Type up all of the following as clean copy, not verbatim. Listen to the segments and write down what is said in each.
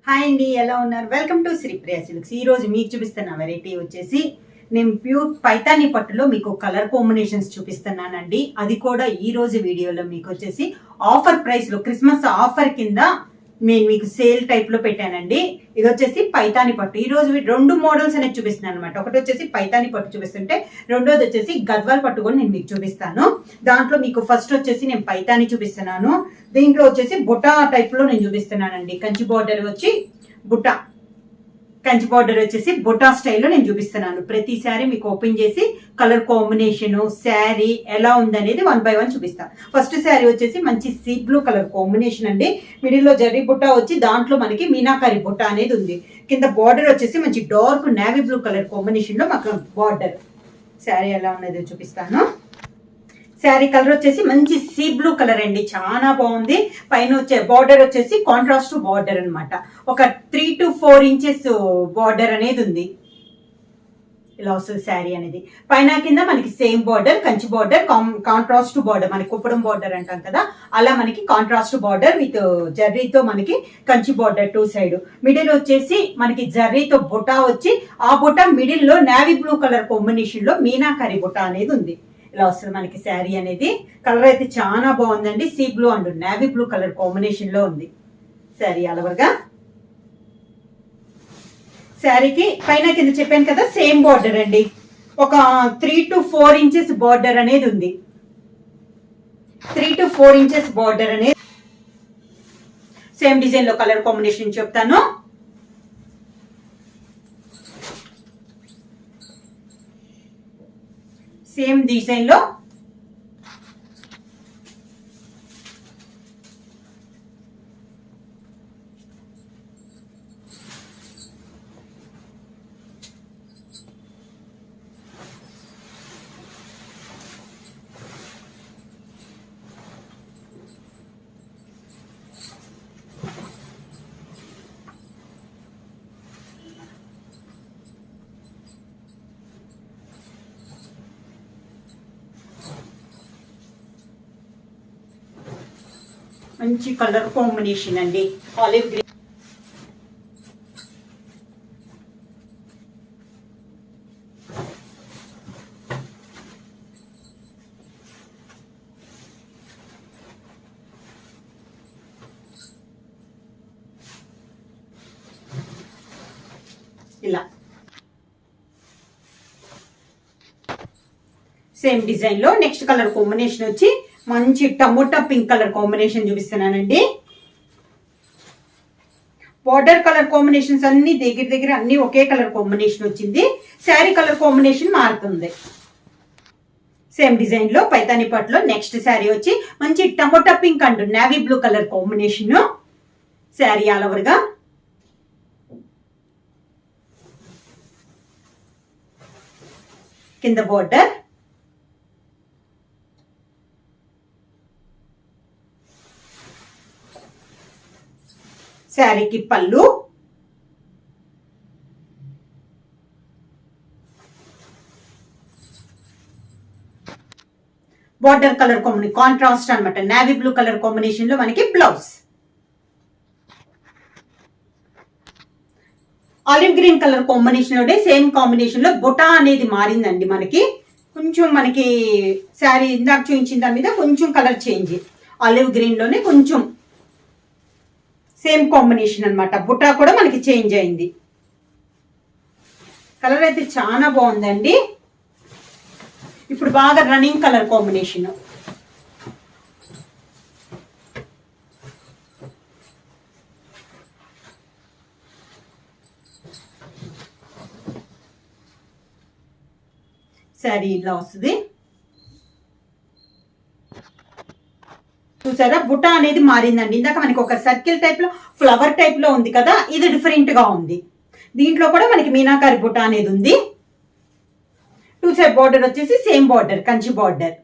Hi అండి, ఎలా ఉన్నారు? Welcome to Sripriya silks. ఈ రోజు మీకు చూపిస్తున్న వెరైటీ వచ్చేసి నేను ప్యూర్ పైతాని పట్టులో మీకు కలర్ కాంబినేషన్స్ చూపిస్తున్నానండి. అది కూడా ఈ రోజు వీడియోలో మీకు వచ్చేసి ఆఫర్ ప్రైస్ లో క్రిస్మస్ ఆఫర్ కింద నేను మీకు సేల్ టైప్ లో పెట్టానండి. ఇది వచ్చేసి పైతాని పట్టు. ఈ రోజు రెండు మోడల్స్ అనేది చూపిస్తున్నాను అనమాట. ఒకటి వచ్చేసి పైతాని పట్టు చూపిస్తుంటే రెండోది వచ్చేసి గద్వాల్ పట్టు కూడా నేను మీకు చూపిస్తాను. దాంట్లో మీకు ఫస్ట్ వచ్చేసి నేను పైతాని చూపిస్తున్నాను. దీంట్లో వచ్చేసి బుటా టైప్ లో నేను చూపిస్తున్నానండి. కంచి బార్డర్ వచ్చి బుటా, కంచి బార్డర్ వచ్చేసి బుటా స్టైల్లో నేను చూపిస్తున్నాను. ప్రతి శారీ మీకు ఓపెన్ చేసి కలర్ కాంబినేషన్ శారీ ఎలా ఉందనేది 1 by 1 చూపిస్తాను. ఫస్ట్ శారీ వచ్చేసి మంచి సీ బ్లూ కలర్ కాంబినేషన్ అండి. మిడిల్ లో జరీ బుట్ట వచ్చి దాంట్లో మనకి మీనాకారి బుట్ట అనేది ఉంది. కింద బార్డర్ వచ్చేసి మంచి dark navy blue colour combination లో మాకు బార్డర్. శారీ ఎలా ఉన్నదో చూపిస్తాను. శారీ కలర్ వచ్చేసి మంచి సీ బ్లూ కలర్ అండి, చాలా బాగుంది. పైన వచ్చే బార్డర్ వచ్చేసి కాంట్రాస్ట్ బార్డర్ అనమాట. ఒక 3 to 4 ఇంచెస్ బార్డర్ అనేది ఉంది. ఇలా వస్తుంది శారీ అనేది. పైన కింద మనకి same border, Kanchi border, contrast border, మనకి కుప్పడం బార్డర్ అంటాం కదా, అలా మనకి కాంట్రాస్ట్ బార్డర్ విత్ జర్రీతో మనకి కంచి బార్డర్ 2 సైడ్. మిడిల్ వచ్చేసి మనకి జర్రీతో బుటా వచ్చి ఆ బుటా మిడిల్ లో నేవీ బ్లూ కలర్ కాంబినేషన్ లో మీనాకరి బుటా అనేది ఉంది. ఇలా వస్తుంది మనకి శారీ అనేది. కలర్ అయితే చాలా బాగుందండి. Sea blue and navy blue colour combination లో ఉంది శారీ అలవర్గా. శారీకి పైన కింద చెప్పాను కదా సేమ్ బార్డర్ అండి. ఒక 3 to 4 ఇంచెస్ బార్డర్ అనేది ఉంది. 3 to 4 ఇంచెస్ బార్డర్ అనేది సేమ్ డిజైన్ లో కలర్ కాంబినేషన్ చెప్తాను. సేమ్ డిజైన్ లో మంచి కలర్ కాంబినేషన్ అండి, ఆలివ్ గ్రీన్. ఇలా సేమ్ డిజైన్ లో నెక్స్ట్ కలర్ కాంబినేషన్ వచ్చి మంచి టమోటా పింక్ కలర్ కాంబినేషన్ చూపిస్తున్నానండి. బార్డర్ కలర్ కాంబినేషన్స్ అన్ని దగ్గర అన్ని ఒకే కలర్ కాంబినేషన్ వచ్చింది. శారీ కలర్ కాంబినేషన్ మారుతుంది. సేమ్ డిజైన్ లో పైతాని పట్టులో నెక్స్ట్ శారీ వచ్చి మంచి tomato pink and navy blue colour combination. Sari all over గా కింద బార్డర్, శారీకి పళ్ళు, బార్డర్ కలర్ కాంట్రాస్ట్ అనమాట, నేవీ బ్లూ కలర్ కాంబినేషన్ లో మనకి blouse. Olive green colour combination లోనే సేమ్ కాంబినేషన్ లో బుటా అనేది మారిందండి. మనకి కొంచెం మనకి శారీ ఇందాక చూపించిన దాని మీద కొంచెం కలర్ చేంజ్. ఆలివ్ గ్రీన్ లోనే కొంచెం సేమ్ కాంబినేషన్ అనమాట. బుటా కూడా మనకి చేంజ్ అయింది. కలర్ అయితే చాలా బాగుందండి. ఇప్పుడు బాగా రన్నింగ్ కలర్ కాంబినేషన్. శారీ ఇలా వస్తుంది. చూసారా, బుటా అనేది మారిందండి. ఇందాక మనకి ఒక సర్కిల్ టైప్ లో ఫ్లవర్ టైప్ లో ఉంది కదా, ఇది డిఫరెంట్ గా ఉంది. దీంట్లో కూడా మనకి మీనాకారి బుటా అనేది ఉంది. 2 సైడ్ బార్డర్ వచ్చేసి సేమ్ బార్డర్, కంచి బార్డర్.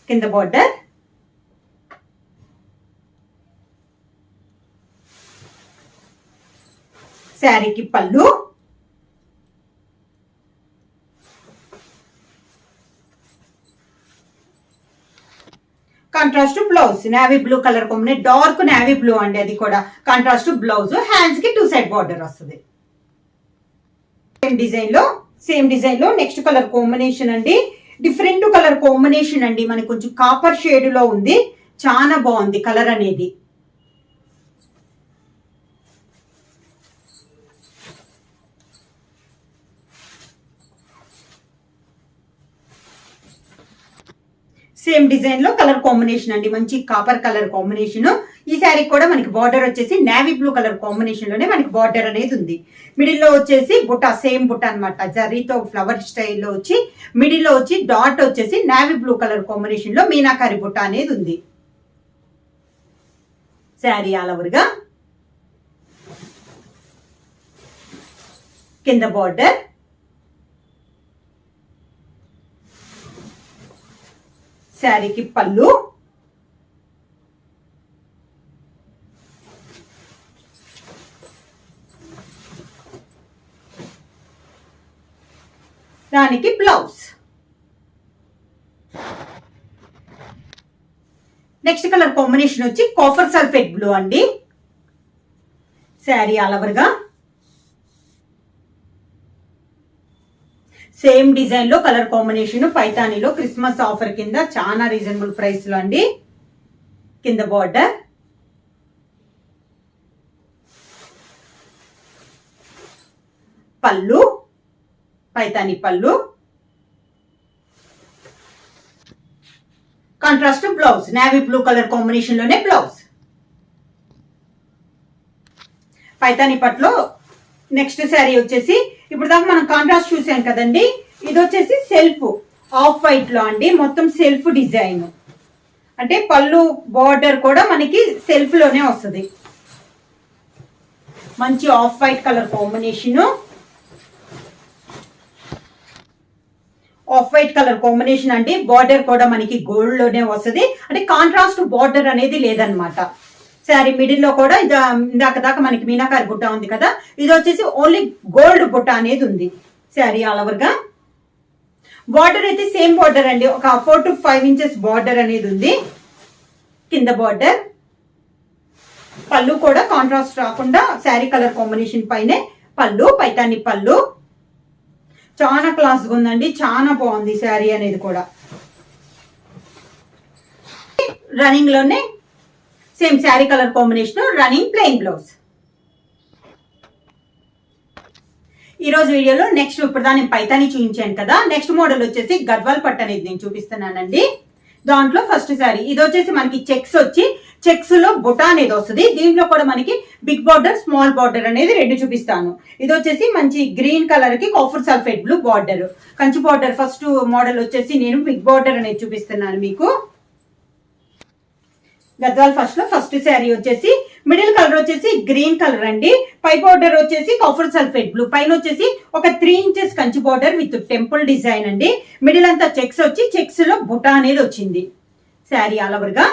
కింద బార్డర్, శారీకి పళ్ళు, contrast blouse navy blue colour combination, dark navy blue అండి, అది కూడా కాంట్రాస్ట్ బ్లౌజ్. హ్యాండ్స్ కి 2 సైడ్ బార్డర్ వస్తుంది. సేమ్ డిజైన్ లో నెక్స్ట్ కలర్ కాంబినేషన్ అండి, డిఫరెంట్ కలర్ కాంబినేషన్ అండి, మనకి కొంచెం కాపర్ షేడ్ లో ఉంది. చాలా బాగుంది కలర్ అనేది. సేమ్ డిజైన్ లో కలర్ కాంబినేషన్ అండి, మంచి కాపర్ కలర్ కాంబినేషన్. ఈ శారీ కూడా మనకి బార్డర్ వచ్చేసి నేవీ బ్లూ కలర్ కాంబినేషన్ లోనే మనకి బార్డర్ అనేది ఉంది. మిడిల్ లో వచ్చేసి బుట్ట, సేమ్ బుట్ట అనమాట, జరీతో ఫ్లవర్ స్టైల్లో వచ్చి మిడిల్ లో వచ్చి డాట్ వచ్చేసి నేవీ బ్లూ కలర్ కాంబినేషన్ లో మీనాకారి బుట్ట అనేది ఉంది. శారీ ఆల్ ఓవర్ గా కింద బార్డర్, శారీకి పళ్ళు, దానికి బ్లౌజ్. నెక్స్ట్ కలర్ కాంబినేషన్ వచ్చి కాపర్ సల్ఫేట్ బ్లూ అండి. శారీ ఆల్ ఓవర్ గా సేమ్ డిజైన్ లో కలర్ కాంబినేషన్, పైతానీలో క్రిస్మస్ ఆఫర్ కింద చాలా రీజనబుల్ ప్రైస్ లో అండి. కింద బార్డర్, పళ్ళు, పైతాని పళ్ళు, contrast blouse navy blue colour combination లోనే బ్లౌజ్. పైతాని పట్లో నెక్స్ట్ శారీ వచ్చేసి ఇప్పుడు దాకా మనం కాంట్రాస్ట్ చూసాం కదండి, ఇది వచ్చేసి సెల్ఫ్ ఆఫ్ వైట్ లో అండి, మొత్తం సెల్ఫ్ డిజైన్. అంటే పళ్ళు బార్డర్ కూడా మనకి సెల్ఫ్ లోనే వస్తుంది. మంచి off white colour combination, off white colour combination అండి. బార్డర్ కూడా మనకి గోల్డ్ లోనే వస్తుంది, అంటే కాంట్రాస్ట్ బార్డర్ అనేది లేదనమాట. శారీ మిడిల్ లో కూడా ఇందాక దాకా మనకి మీనాకారి బుట్ట ఉంది కదా, ఇది వచ్చేసి ఓన్లీ గోల్డ్ బుట్ట అనేది ఉంది. శారీ ఆల్ ఓవర్ గా బార్డర్ అయితే సేమ్ బార్డర్ అండి, ఒక 4 to 5 ఇంచెస్ బార్డర్ అనేది ఉంది. కింద బార్డర్, పళ్ళు కూడా కాంట్రాస్ట్ రాకుండా శారీ కలర్ కాంబినేషన్ పైనే పళ్ళు, పైతాని పళ్ళు. చాలా క్లాస్ గా ఉందండి, చాలా బాగుంది శారీ అనేది కూడా. రన్నింగ్ లోనే same sari colour combination, running plain blouse. ఈ రోజు వీడియోలో నెక్స్ట్ ఇప్పుడు నేను పైతాని చూపించాను కదా, నెక్స్ట్ మోడల్ వచ్చేసి గద్వాల్ పట్టు అనేది నేను చూపిస్తున్నానండి. దాంట్లో ఫస్ట్ శారీ ఇది వచ్చేసి మనకి చెక్స్ వచ్చి చెక్స్ లో బుటా అనేది వస్తుంది. దీంట్లో కూడా మనకి బిగ్ బార్డర్, స్మాల్ బార్డర్ అనేది రెండు చూపిస్తాను. ఇది వచ్చేసి మంచి గ్రీన్ కలర్ కి copper sulphate blue border, Kanchi border. First model వచ్చేసి నేను బిగ్ బార్డర్ అనేది చూపిస్తున్నాను మీకు. గద్వాల్ ఫస్ట్ శారీ వచ్చేసి మిడిల్ కలర్ వచ్చేసి గ్రీన్ కలర్ అండి, పై బార్డర్ వచ్చేసి కాపర్ సల్ఫేట్ బ్లూ, పైన వచ్చేసి ఒక 3 inches Kanchi border with temple design అండి. మిడిల్ అంతా చెక్స్ వచ్చి చెక్స్ లో బుటా అనేది వచ్చింది. శారీ ఆల్ ఓవర్ గా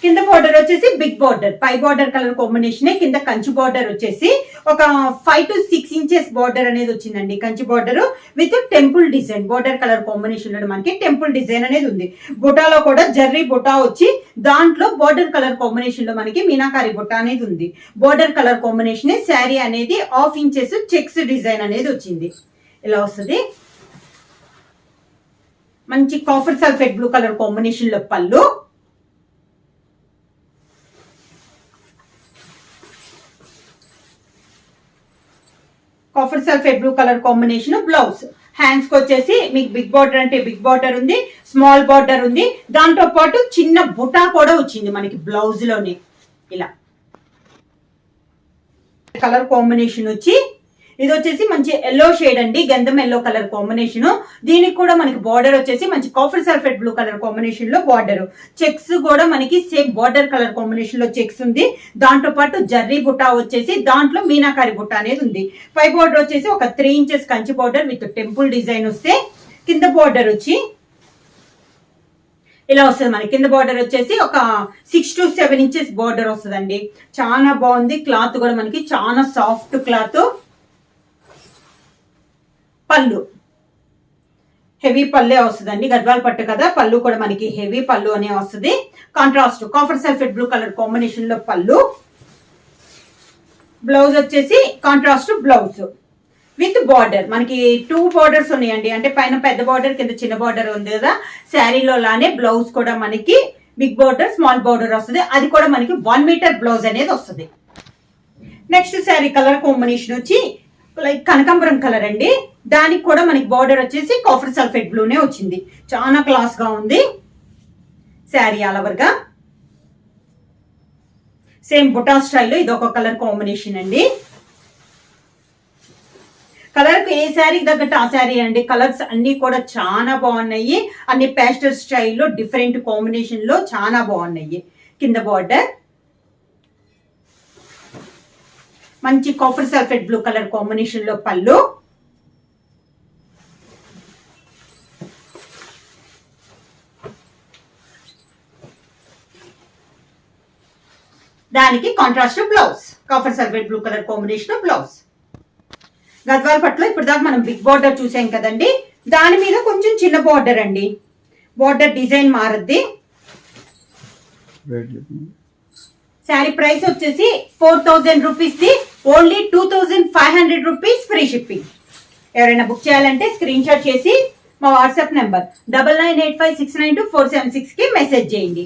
కింద బార్డర్ వచ్చేసి బిగ్ బార్డర్, పై బార్డర్ కలర్ కాంబినేషన్, కింద కంచి బార్డర్ వచ్చేసి ఒక 5 to 6 ఇంచెస్ బార్డర్ అనేది వచ్చిందండి. Kanchi border with temple design, border colour combination లో మనకి టెంపుల్ డిజైన్ అనేది ఉంది. బుటాలో కూడా జర్రీ బుటా వచ్చి దాంట్లో బార్డర్ కలర్ కాంబినేషన్ లో మనకి మీనాకారి బుట్ట అనేది ఉంది. బార్డర్ కలర్ కాంబినేషన్, శారీ అనేది 1/2 ఇంచెస్ చెక్స్ డిజైన్ అనేది వచ్చింది. ఇలా వస్తుంది. మంచి copper sulphate blue colour combination లో పళ్ళు, copper sulphate blue colour combination blouse. Hands కి వచ్చేసి మీకు బిగ్ బార్డర్ అంటే బిగ్ బార్డర్ ఉంది, స్మాల్ బార్డర్ ఉంది, దాంతో పాటు చిన్న బుటా కూడా వచ్చింది మనకి బ్లౌజ్ లోనే. ఇలా కలర్ కాంబినేషన్ వచ్చి ఇది వచ్చేసి మంచి ఎల్లో షేడ్ అండి, గంధం ఎల్లో కలర్ కాంబినేషన్. దీనికి కూడా మనకి బార్డర్ వచ్చేసి మంచి copper sulphate blue colour combination లో బార్డర్. చెక్స్ కూడా మనకి సేమ్ బార్డర్ కలర్ కాంబినేషన్ లో చెక్స్ ఉంది. దాంతో పాటు జర్రీ బుట్టా వచ్చేసి దాంట్లో మీనాకారి బుట్ట అనేది ఉంది. పై బార్డర్ వచ్చేసి ఒక 3 inches Kanchi border with temple design వస్తే, కింద బార్డర్ వచ్చి ఇలా వస్తుంది. మనకి కింద బార్డర్ వచ్చేసి ఒక 6 to 7 ఇంచెస్ బార్డర్ వస్తుందండి. చాలా బాగుంది. క్లాత్ కూడా మనకి చాలా సాఫ్ట్ క్లాత్. పళ్ళు హెవీ పల్లే వస్తుందండి, గద్వాల్ పట్టు కదా, పళ్ళు కూడా మనకి హెవీ పళ్ళు అనే వస్తుంది. Contrast copper sulphate blue colour combination లో పళ్ళు. బ్లౌజ్ వచ్చేసి కాంట్రాస్ట్ బ్లౌజ్ విత్ బార్డర్. మనకి 2 బార్డర్స్ ఉన్నాయండి, అంటే పైన పెద్ద బార్డర్ కింద చిన్న బార్డర్ ఉంది కదా, శారీలో లానే బ్లౌజ్ కూడా మనకి బిగ్ బార్డర్ స్మాల్ బార్డర్ వస్తుంది. అది కూడా మనకి 1 మీటర్ బ్లౌజ్ అనేది వస్తుంది. నెక్స్ట్ శారీ కలర్ కాంబినేషన్ వచ్చి లైక్ కనకాంబరం కలర్ అండి, దానికి కూడా మనకి బార్డర్ వచ్చేసి కాపర్ సల్ఫేట్ బ్లూనే వచ్చింది. చాలా క్లాస్ గా ఉంది శారీ ఆల్ ఓవర్ గా. సేమ్ బుటా స్టైల్లో ఇది ఒక కలర్ కాంబినేషన్ అండి. కలర్ కు ఏ శారీకి తగ్గట్టు ఆ శారీ అండి. కలర్స్ అన్ని కూడా చాలా బాగున్నాయి, అన్ని పేస్టల్ స్టైల్లో డిఫరెంట్ కాంబినేషన్ లో చాలా బాగున్నాయి. కింద బార్డర్ మంచి copper sulphate blue colour combination లో పళ్ళు. దానికి contrast blouse copper sulphate blue colour combination blouse. Gadwal పట్టులో ఇప్పుడు దాకా మనం బిగ్ బార్డర్ చూసాం కదండి, దాని మీద కొంచెం చిన్న బార్డర్ అండి. బార్డర్ డిజైన్ మారుద్ది. శారీ ప్రైస్ వచ్చేసి 4000 రూపీస్ ది, ఓన్లీ 2500 రూపీస్ ఫ్రీ షిప్పింగ్. ఎవరైనా బుక్ చేయాలంటే స్క్రీన్ షాట్ చేసి మా వాట్సాప్ నెంబర్ 9985692476 కి మెసేజ్ చేయండి.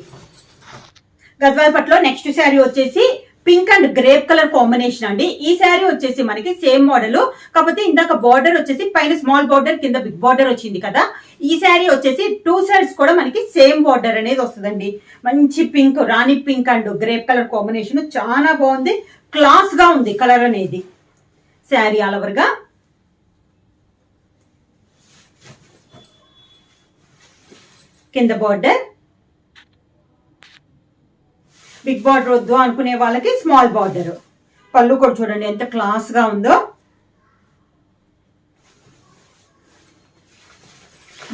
గద్వాల్ పట్టులో నెక్స్ట్ శారీ వచ్చేసి pink and grape colour combination అండి. ఈ శారీ వచ్చేసి మనకి సేమ్ మోడల్, కాకపోతే ఇందాక బార్డర్ వచ్చేసి పైన స్మాల్ బార్డర్ కింద బిగ్ బార్డర్ వచ్చింది కదా, ఈ శారీ వచ్చేసి 2 సైడ్స్ కూడా మనకి సేమ్ బార్డర్ అనేది వస్తుందండి. మంచి pink, Rani pink and grape colour combination చాలా బాగుంది, క్లాస్ గా ఉంది కలర్ అనేది. శారీ ఆల్ ఓవర్ గా కింద బార్డర్, బిగ్ బార్డర్ వద్దు అనుకునే వాళ్ళకి స్మాల్ బార్డర్. పళ్ళు కూడా చూడండి ఎంత క్లాస్ గా ఉందో.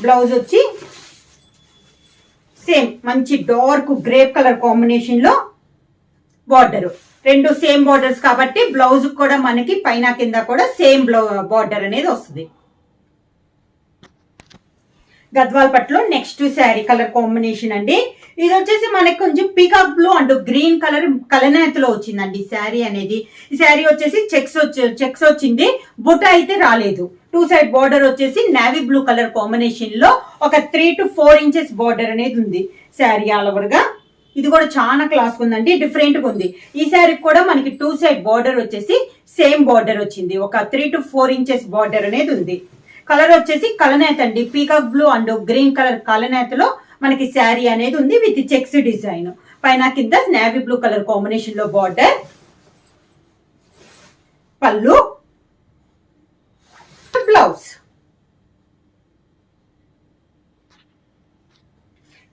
బ్లౌజ్ వచ్చి సేమ్ మంచి డార్క్ గ్రేప్ కలర్ కాంబినేషన్ లో బార్డర్. రెండు సేమ్ బార్డర్స్ కాబట్టి బ్లౌజ్ కూడా మనకి పైన కింద కూడా సేమ్ బార్డర్ అనేది వస్తుంది. గద్వాల్ పట్టులో నెక్స్ట్ శారీ కలర్ కాంబినేషన్ అండి. ఇది వచ్చేసి మనకి కొంచెం peacock blue and green colour కలనేతలో వచ్చిందండి శారీ అనేది. ఈ శారీ వచ్చేసి చెక్స్ వచ్చింది, బుట్ట అయితే రాలేదు. 2 సైడ్ బార్డర్ వచ్చేసి నేవీ బ్లూ కలర్ కాంబినేషన్ లో ఒక 3 to 4 ఇంచెస్ బార్డర్ అనేది ఉంది శారీ ఆల్ ఓవర్ గా. ఇది కూడా చాలా క్లాస్ ఉందండి, డిఫరెంట్ గా ఉంది. ఈ శారీకి కూడా మనకి 2 సైడ్ బార్డర్ వచ్చేసి సేమ్ బార్డర్ వచ్చింది, ఒక 3 to 4 ఇంచెస్ బార్డర్ అనేది ఉంది. కలర్ వచ్చేసి కలనేత అండి, peacock blue and green colour కలనేతలో మనకి శారీ అనేది ఉంది విత్ చెక్స్ డిజైన్. పైన కింద నేవీ బ్లూ కలర్ కాంబినేషన్ లో బార్డర్. పళ్ళు, బ్లౌజ్.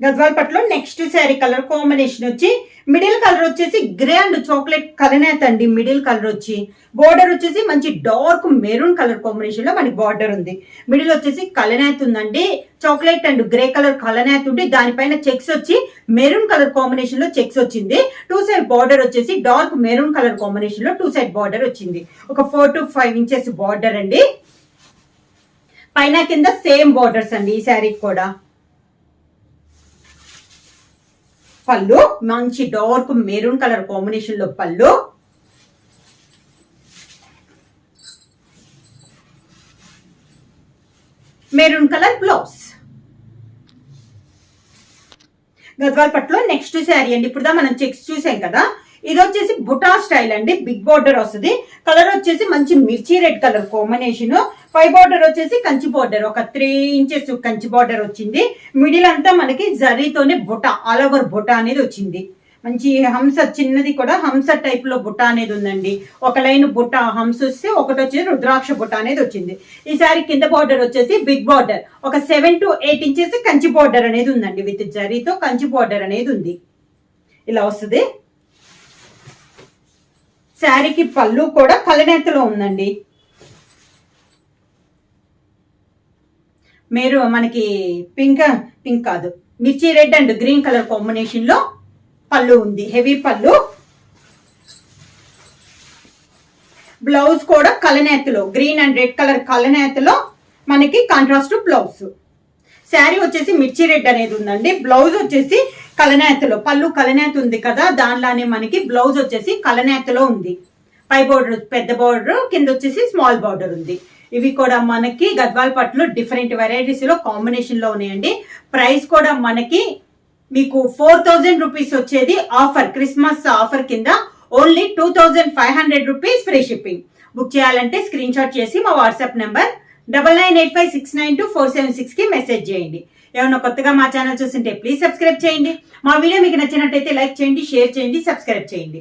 గద్వాల్ పట్టులో నెక్స్ట్ శారీ కలర్ కాంబినేషన్ వచ్చి మిడిల్ కలర్ వచ్చేసి గ్రే అండ్ చాక్లెట్ కలనేత అండి. మిడిల్ కలర్ వచ్చి బార్డర్ వచ్చేసి మంచి డార్క్ మెరూన్ కలర్ కాంబినేషన్ లో మనకి బార్డర్ ఉంది. మిడిల్ వచ్చేసి కలనేత ఉందండి, చాక్లెట్ అండ్ గ్రే కలర్ కలనేత ఉండి దానిపైన చెక్స్ వచ్చి మెరూన్ కలర్ కాంబినేషన్ లో చెక్స్ వచ్చింది. 2 సైడ్ బార్డర్ వచ్చేసి డార్క్ మెరూన్ కలర్ కాంబినేషన్ లో 2 సైడ్ బార్డర్ వచ్చింది, ఒక 4 to 5 ఇంచెస్ బార్డర్ అండి. పైన కింద సేమ్ బార్డర్స్ అండి ఈ శారీకి కూడా. పళ్ళు మంచి డార్క్ మెరూన్ కలర్ కాంబినేషన్ లో పళ్ళు. Maroon colour blouse. గద్వాల్ పట్టులో నెక్స్ట్ శారీ అండి. ఇప్పుడు మనం చెక్స్ చూసాం కదా, ఇది వచ్చేసి బుటా స్టైల్ అండి, బిగ్ బార్డర్ వస్తుంది. కలర్ వచ్చేసి మంచి మిర్చి రెడ్ కలర్ కాంబినేషన్. పై బార్డర్ వచ్చేసి కంచి బార్డర్, ఒక 3 ఇంచెస్ కంచి బార్డర్ వచ్చింది. మిడిల్ అంతా మనకి జరీతోనే బుట్ట, ఆల్ ఓవర్ బుట్ట అనేది వచ్చింది. మంచి హంస, చిన్నది కూడా హంస టైప్ లో బుట్ట అనేది ఉందండి. ఒక లైన్ బుట్ట హంస వస్తే ఒకటి వచ్చేసి రుద్రాక్ష బుట్ట అనేది వచ్చింది. ఈ సారీ కింద బార్డర్ వచ్చేసి బిగ్ బార్డర్, ఒక 7 to 8 ఇంచెస్ కంచి బార్డర్ అనేది ఉందండి, విత్ జరీతో కంచి బార్డర్ అనేది ఉంది. ఇలా వస్తుంది. శారీకి పళ్ళు కూడా కలనేతలో ఉందండి. మీరు మనకి పింక్ కాదు, మిర్చి red and green colour combination లో పళ్ళు ఉంది, హెవీ పళ్ళు. బ్లౌజ్ కూడా కలనేతలో గ్రీన్ అండ్ రెడ్ కలర్ కలనేతలో మనకి కాంట్రాస్ట్ బ్లౌజ్. శారీ వచ్చేసి మిర్చి రెడ్ అనేది ఉందండి. బ్లౌజ్ వచ్చేసి కలనేతలో, పళ్ళు కలనేత ఉంది కదా, దానిలానే మనకి బ్లౌజ్ వచ్చేసి కలనేతలో ఉంది. పై బోర్డర్ పెద్ద బోర్డర్, కింద వచ్చేసి స్మాల్ బోర్డర్ ఉంది. ఇవి కూడా మనకి గద్వాల్ పట్టులో డిఫరెంట్ వెరైటీస్ లో కాంబినేషన్ లో ఉన్నాయండి. ప్రైస్ కూడా మనకి మీకు 4000 రూపీస్ వచ్చేది ఆఫర్, క్రిస్మస్ ఆఫర్ కింద only 2500 rupees free shipping. Book చేయాలంటే స్క్రీన్ షాట్ చేసి మా వాట్సాప్ నెంబర్ 9985692476 కి మెసేజ్ చేయండి. ఏమన్నా కొత్తగా మా ఛానల్ చూస్తుంటే ప్లీజ్ సబ్స్క్రైబ్ చేయండి. మా వీడియో మీకు నచ్చినట్టయితే లైక్ చేయండి, షేర్ చేయండి, సబ్స్క్రైబ్ చేయండి.